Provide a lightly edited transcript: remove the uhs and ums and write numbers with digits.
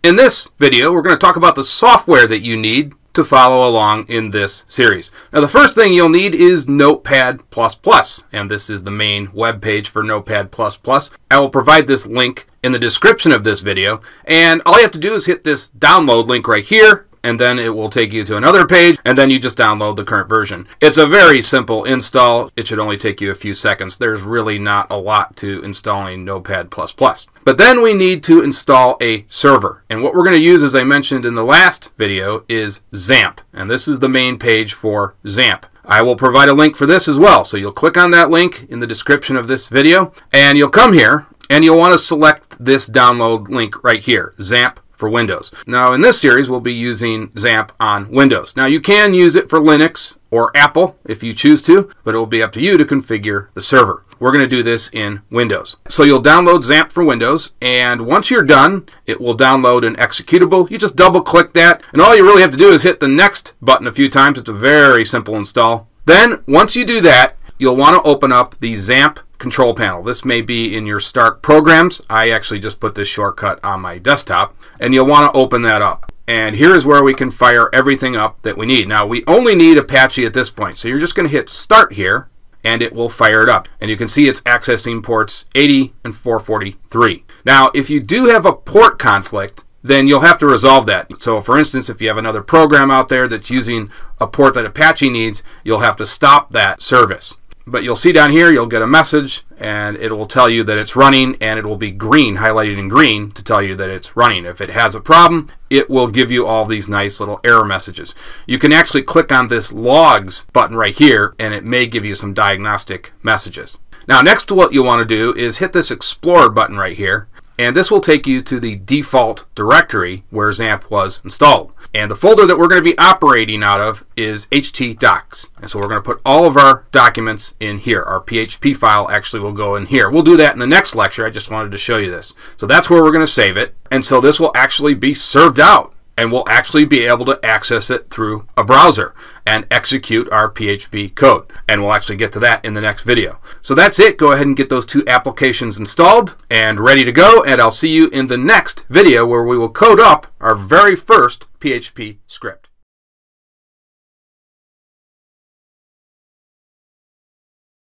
In this video, we're going to talk about the software that you need to follow along in this series. Now, the first thing you'll need is Notepad++, and this is the main web page for Notepad++. I will provide this link in the description of this video, and all you have to do is hit this download link right here, and then it will take you to another page, and then you just download the current version. It's a very simple install. It should only take you a few seconds. There's really not a lot to installing Notepad++. But then we need to install a server. And what we're going to use, as I mentioned in the last video, is XAMPP. And this is the main page for XAMPP. I will provide a link for this as well. So you'll click on that link in the description of this video, and you'll come here, and you'll want to select this download link right here, XAMPP for Windows. Now, in this series, we'll be using XAMPP on Windows. Now, you can use it for Linux or Apple if you choose to, but it will be up to you to configure the server. We're going to do this in Windows. So you'll download XAMPP for Windows, and once you're done, it will download an executable. You just double click that, and all you really have to do is hit the next button a few times. It's a very simple install. Then, once you do that, you'll want to open up the XAMPP control panel. This may be in your Start Programs. I actually just put this shortcut on my desktop, and you'll want to open that up. And here's where we can fire everything up that we need. Now, we only need Apache at this point, so you're just going to hit Start here, and it will fire it up. And you can see it's accessing ports 80 and 443. Now, if you do have a port conflict, then you'll have to resolve that. So, for instance, if you have another program out there that's using a port that Apache needs, you'll have to stop that service. But you'll see down here, you'll get a message, and it will tell you that it's running, and it will be green, highlighted in green, to tell you that it's running. If it has a problem, it will give you all these nice little error messages. You can actually click on this Logs button right here, and it may give you some diagnostic messages. Now, next to what you want to do is hit this Explorer button right here, and this will take you to the default directory where XAMPP was installed. And the folder that we're going to be operating out of is htdocs. And so we're going to put all of our documents in here. Our PHP file actually will go in here. We'll do that in the next lecture. I just wanted to show you this. So that's where we're going to save it. And so this will actually be served out, and we'll actually be able to access it through a browser and execute our PHP code. And we'll actually get to that in the next video. So that's it. Go ahead and get those two applications installed and ready to go, and I'll see you in the next video where we will code up our very first PHP script.